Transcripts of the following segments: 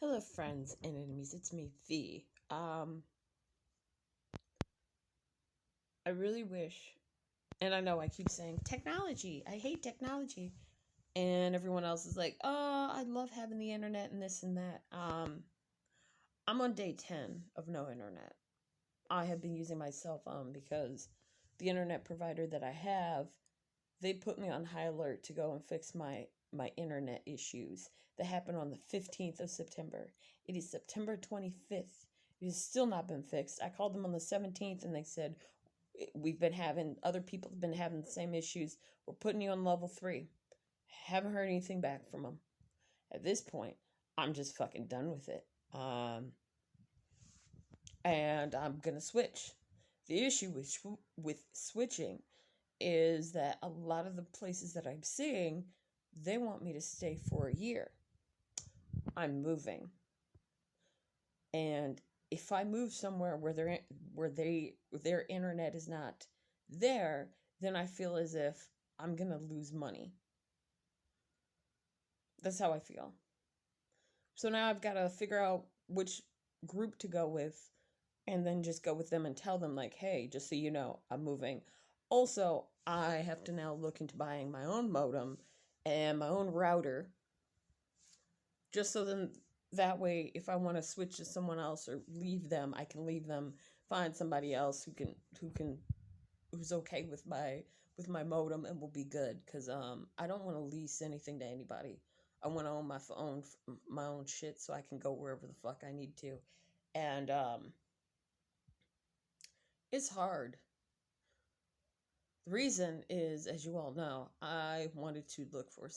Hello, friends and enemies. It's me, V. I really wish, and I know I keep saying technology. I hate technology, and everyone else is like, "Oh, I love having the internet and this and that." I'm on day 10 of no internet. I have been using my cell phone because the internet provider that I have, they put me on high alert to go and fix my internet issues that happened on the 15th of September. It is September 25th. It has still not been fixed. I called them on the 17th and they said, other people have been having the same issues. We're putting you on level 3. Haven't heard anything back from them. At this point, I'm just fucking done with it. And I'm going to switch. The issue with switching is that a lot of the places that I'm seeing, they want me to stay for a year. I'm moving. And if I move somewhere where their internet is not there, then I feel as if I'm going to lose money. That's how I feel. So now I've got to figure out which group to go with and then just go with them and tell them, like, hey, just so you know, I'm moving. Also, I have to now look into buying my own modem and my own router, just so then that way, if I want to switch to someone else or leave them, I can leave them, find somebody else who's okay with my modem and will be good. Because I don't want to lease anything to anybody. I want to own my own shit so I can go wherever the fuck I need to, and it's hard. The reason is, as you all know, I wanted to look for a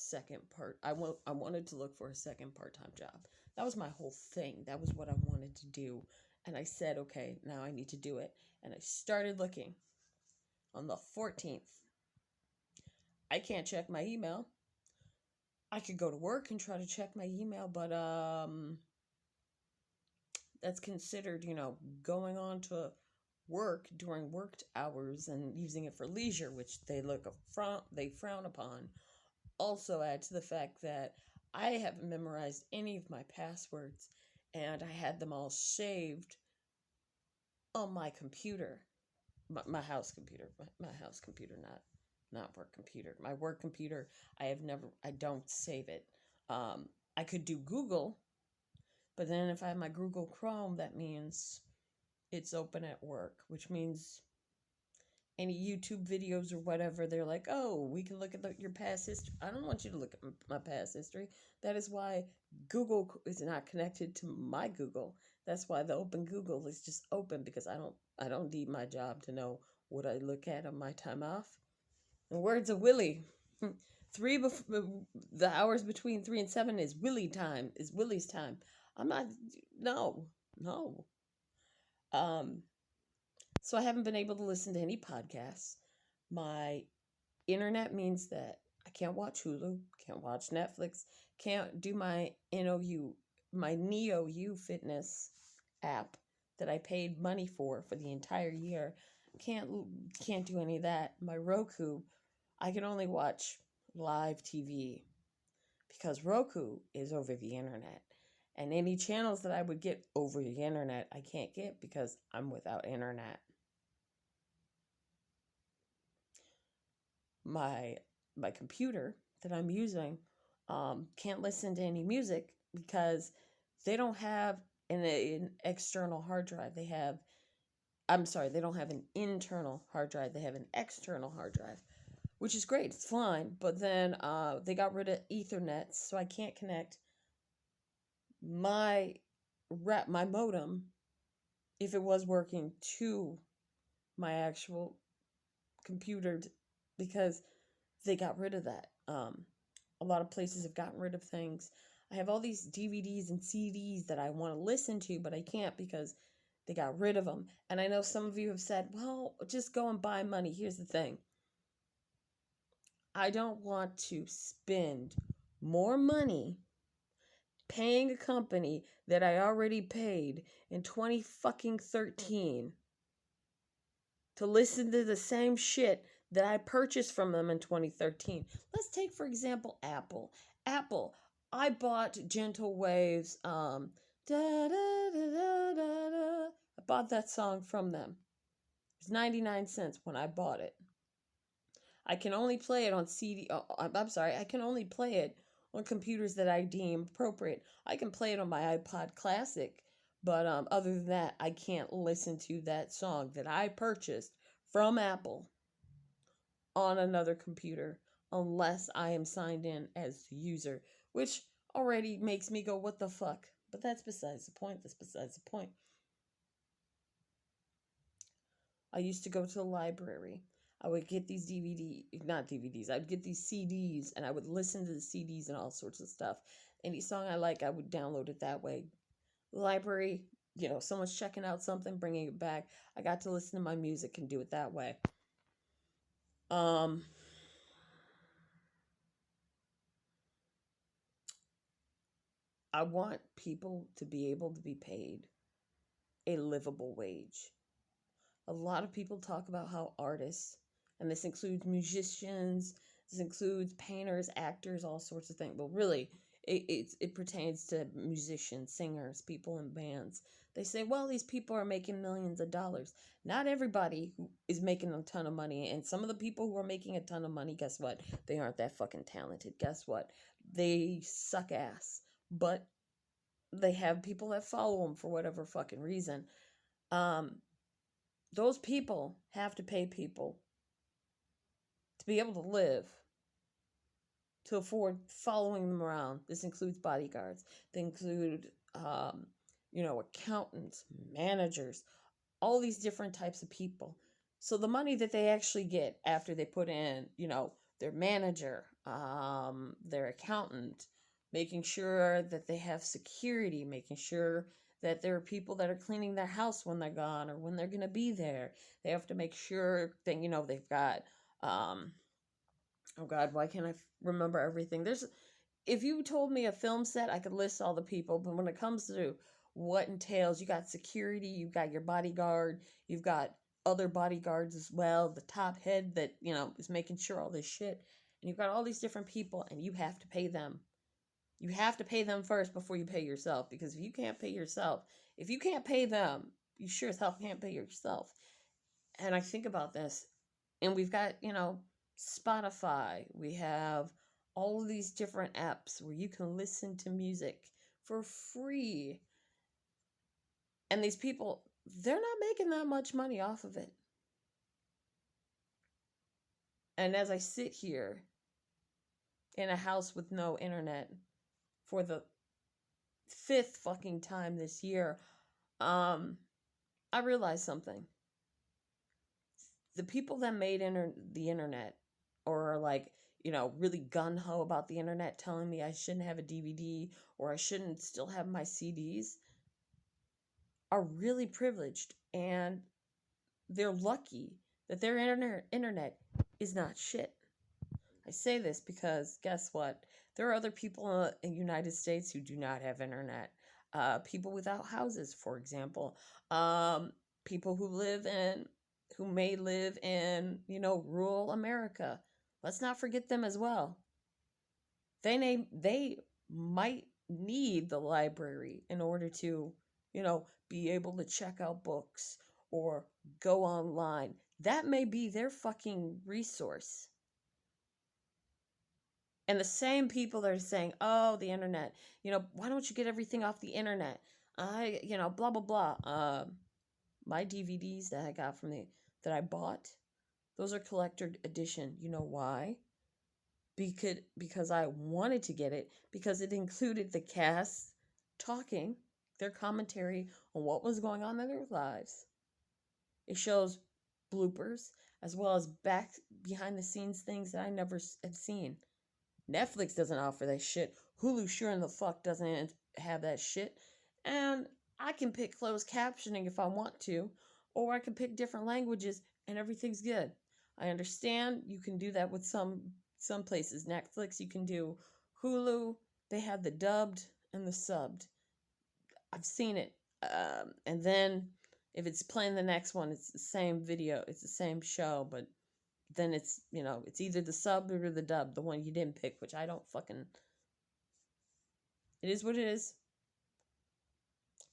I wanted to look for a second part-time job. That was my whole thing. That was what I wanted to do. And I said, okay, now I need to do it. And I started looking on the 14th. I can't check my email. I could go to work and try to check my email, but that's considered, going on to work during worked hours and using it for leisure, which they frown upon. Also add to the fact that I haven't memorized any of my passwords, and I had them all saved on my computer, my house computer, my house computer, not work computer. My work computer, I don't save it. I could do Google, but then if I have my Google Chrome, that means it's open at work, which means any YouTube videos or whatever, they're like, oh, we can look at your past history. I don't want you to look at my past history. That is why Google is not connected to my Google. That's why the open Google is just open, because I don't need my job to know what I look at on my time off. In the words of Willie, the hours between 3 and 7 is Willie's time. I'm not, no. So I haven't been able to listen to any podcasts. My internet means that I can't watch Hulu, can't watch Netflix, can't do my NeoU fitness app that I paid money for the entire year. Can't do any of that. My Roku, I can only watch live TV because Roku is over the internet. And any channels that I would get over the internet, I can't get because I'm without internet. My computer that I'm using can't listen to any music because they don't have an external hard drive. They don't have an internal hard drive. They have an external hard drive, which is great. It's fine. But then they got rid of Ethernet, so I can't connect my modem, if it was working, to my actual computer, because they got rid of that. A lot of places have gotten rid of things. I have all these DVDs and CDs that I want to listen to, but I can't because they got rid of them. And I know some of you have said, well, just go and buy money. Here's the thing. I don't want to spend more money paying a company that I already paid in 2013 to listen to the same shit that I purchased from them in 2013. Let's take, for example, Apple. Apple, I bought Gentle Waves, da, da, da, da, da, da. I bought that song from them. It was 99 cents when I bought it. I can only play it on CD. Oh, I'm sorry. I can only play it on computers that I deem appropriate. I can play it on my iPod Classic, but other than that, I can't listen to that song that I purchased from Apple on another computer unless I am signed in as the user, which already makes me go, what the fuck? But that's besides the point. That's besides the point. I used to go to the library. I would get these not DVDs, I'd get these CDs and I would listen to the CDs and all sorts of stuff. Any song I like, I would download it that way. Library, someone's checking out something, bringing it back. I got to listen to my music and do it that way. I want people to be able to be paid a livable wage. A lot of people talk about how artists, and this includes musicians, this includes painters, actors, all sorts of things. Well, really, it pertains to musicians, singers, people in bands. They say, well, these people are making millions of dollars. Not everybody is making a ton of money. And some of the people who are making a ton of money, guess what? They aren't that fucking talented. Guess what? They suck ass. But they have people that follow them for whatever fucking reason. Those people have to pay people to be able to live, to afford following them around. This includes bodyguards. They include, accountants, managers, all these different types of people. So the money that they actually get after they put in, their manager, their accountant, making sure that they have security, making sure that there are people that are cleaning their house when they're gone or when they're going to be there. They have to make sure that, they've got, oh God, why can't I remember everything? If you told me a film set, I could list all the people, but when it comes to what entails, you got security, you've got your bodyguard, you've got other bodyguards as well, the top head that, is making sure all this shit, and you've got all these different people, and you have to pay them. You have to pay them first before you pay yourself, because if you can't pay yourself, if you can't pay them, you sure as hell can't pay yourself. And I think about this, and we've got, Spotify, we have all of these different apps where you can listen to music for free. And these people, they're not making that much money off of it. And as I sit here in a house with no internet for the 5th fucking time this year, I realized something. The people that made the internet, or are like, really gung-ho about the internet, telling me I shouldn't have a DVD or I shouldn't still have my CDs, are really privileged, and they're lucky that their internet is not shit. I say this because guess what? There are other people in the United States who do not have internet. People without houses, for example. People who may live in, rural America. Let's not forget them as well. They might need the library in order to, be able to check out books or go online. That may be their fucking resource. And the same people that are saying, oh, the internet, why don't you get everything off the internet? Blah, blah, blah. My DVDs that I got that I bought, those are collector edition. You know why? Because I wanted to get it, because it included the cast talking, their commentary on what was going on in their lives. It shows bloopers as well as behind the scenes things that I never had seen. Netflix doesn't offer that shit. Hulu sure in the fuck doesn't have that shit. And I can pick closed captioning if I want to, or I can pick different languages and everything's good. I understand you can do that with some places. Netflix, you can do. Hulu, they have the dubbed and the subbed. I've seen it. And then if it's playing the next one, it's the same video, it's the same show, but then it's, it's either the sub or the dub, the one you didn't pick, which I don't fucking It is what it is.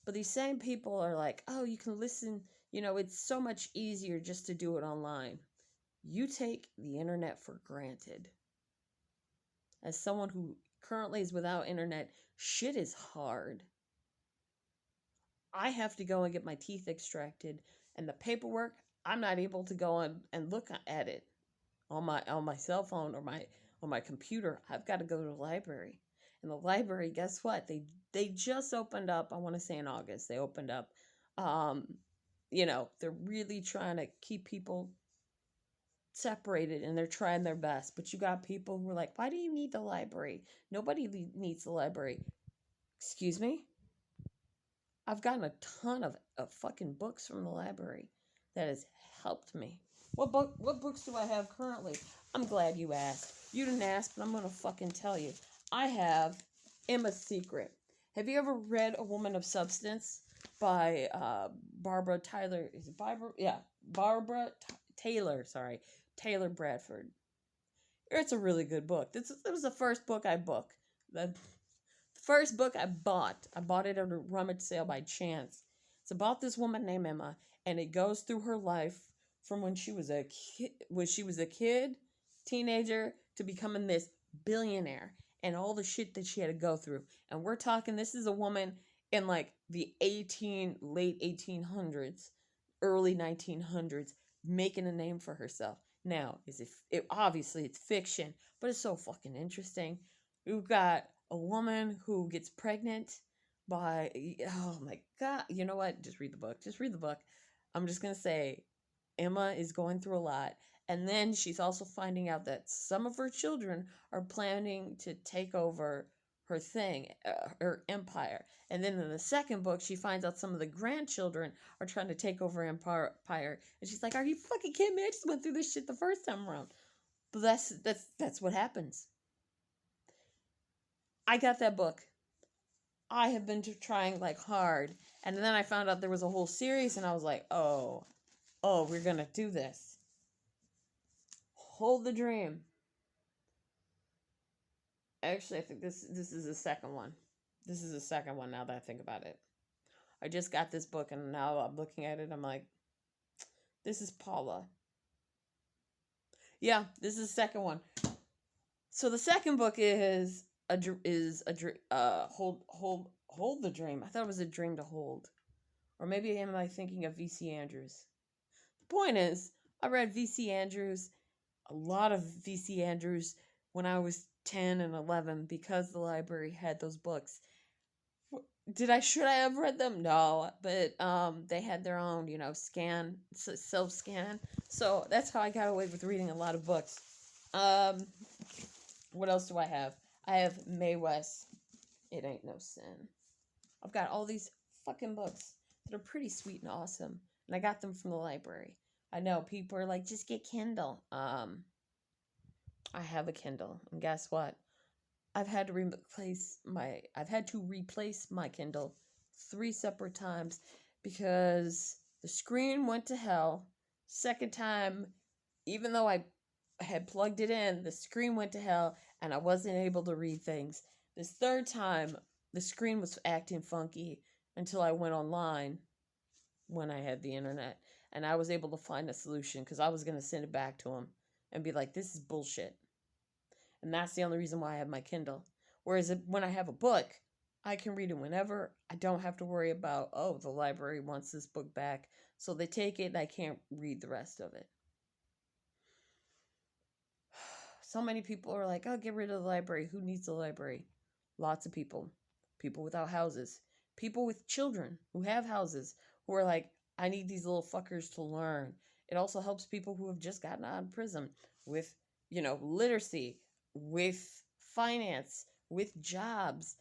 But these same people are like, oh, you can listen. It's so much easier just to do it online. You take the internet for granted. As someone who currently is without internet, shit is hard. I have to go and get my teeth extracted, and the paperwork, I'm not able to go on and look at it on my cell phone or my computer. I've got to go to the library. And the library, guess what? They just opened up, I want to say in August. They opened up. They're really trying to keep people separated, and they're trying their best. But you got people who are like, why do you need the library? Nobody needs the library. Excuse me? I've gotten a ton of fucking books from the library that has helped me. What books do I have currently? I'm glad you asked. You didn't ask, but I'm gonna fucking tell you. I have Emma's Secret. Have you ever read A Woman of Substance by Barbara Tyler? Is it Barbara? Yeah, Taylor. Sorry, Taylor Bradford. It's a really good book. It was the first book I booked. The first book I bought. I bought it at a rummage sale by chance. It's about this woman named Emma, and it goes through her life from when she was a kid, teenager, to becoming this billionaire, and all the shit that she had to go through. And we're talking, this is a woman in like the late 1800s, early 1900s, making a name for herself. Now, obviously it's fiction, but it's so fucking interesting. We've got a woman who gets pregnant by, oh my God, you know what? Just read the book. I'm just going to say Emma is going through a lot. And then she's also finding out that some of her children are planning to take over her empire. And then in the second book, she finds out some of the grandchildren are trying to take over empire. And she's like, are you fucking kidding me? I just went through this shit the first time around. But that's what happens. I got that book. I have been trying like hard. And then I found out there was a whole series, and I was like, oh, we're going to do this. Hold the Dream. Actually, I think this is the second one. This is the second one now that I think about it. I just got this book, and now I'm looking at it. I'm like, this is Paula. Yeah, this is the second one. So the second book is hold the Dream. I thought it was A Dream to Hold, or maybe am I thinking of V.C. Andrews? The point is, I read V.C. Andrews, a lot of V.C. Andrews, when I was 10 and 11, because the library had those books. Should I have read them? No, but they had their own, self-scan. So that's how I got away with reading a lot of books. What else do I have? I have Mae West. It Ain't No Sin. I've got all these fucking books that are pretty sweet and awesome, and I got them from the library. I know people are like, just get Kindle. I have a Kindle, and guess what? I've had to replace my Kindle 3 separate times because the screen went to hell. Second time, even though I had plugged it in, the screen went to hell and I wasn't able to read things. This third time, the screen was acting funky until I went online when I had the internet, and I was able to find a solution because I was going to send it back to him and be like, this is bullshit. And that's the only reason why I have my Kindle. Whereas when I have a book, I can read it whenever. I don't have to worry about, oh, the library wants this book back. So they take it and I can't read the rest of it. So many people are like, oh, get rid of the library. Who needs the library? Lots of people. People without houses. People with children who have houses who are like, I need these little fuckers to learn. It also helps people who have just gotten out of prison with, literacy, with finance, with jobs.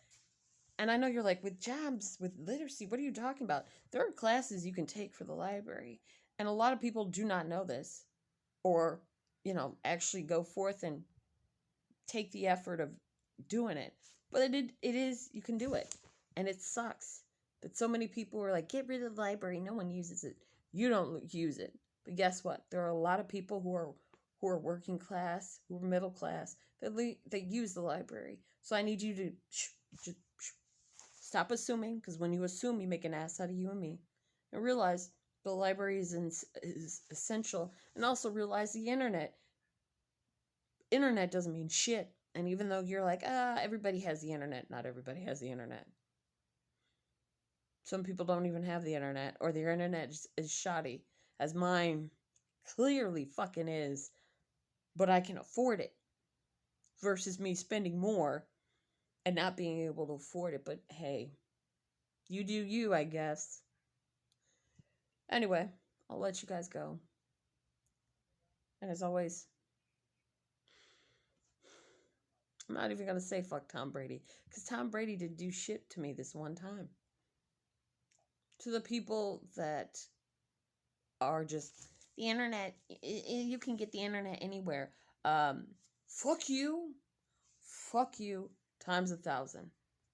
And I know you're like, with jobs, with literacy, what are you talking about? There are classes you can take for the library. And a lot of people do not know this, or, actually go forth and take the effort of doing it. But it is, you can do it. And it sucks that so many people are like, get rid of the library. No one uses it. You don't use it. But guess what? There are a lot of people who are working class, who are middle class, that use the library. So I need you to Stop assuming, because when you assume, you make an ass out of you and me. And realize the library is essential. And also realize the internet. Internet doesn't mean shit. And even though you're like, everybody has the internet, not everybody has the internet. Some people don't even have the internet, or their internet is shoddy, as mine clearly fucking is, but I can afford it. Versus me spending more and not being able to afford it. But hey, you do you, I guess. Anyway, I'll let you guys go. And as always, I'm not even going to say fuck Tom Brady, because Tom Brady did do shit to me this one time. To the people that are just, the internet, you can get the internet anywhere. Fuck you. Fuck you times 1,000.